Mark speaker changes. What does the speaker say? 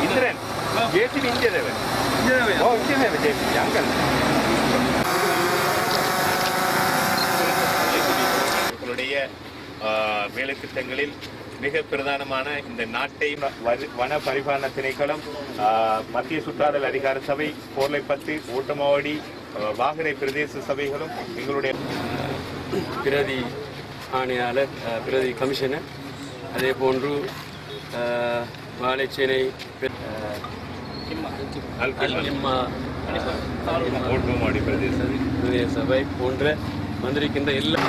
Speaker 1: Indiran JCB இங்கே தேவை ஓ இங்கே தேவை ஜேசிபி அங்கே உங்களுடைய வேலை திட்டங்களில் மிக பிரதானமான இந்த நாட்டை வன பரிபாலன திணைக்களம், மத்திய சுற்றாடல் அதிகார சபை, கோர்லைப்பத்து, ஓட்டமாவடி, வாகரை பிரதேச சபைகளும் எங்களுடைய
Speaker 2: பிரதி ஆணையாளர், பிரதி கமிஷனர், அதே போன்று வாழைச்சேனை
Speaker 1: ஓட்டமாவடி பிரதேச
Speaker 2: சபை போன்ற வந்திருக்கின்ற எல்லா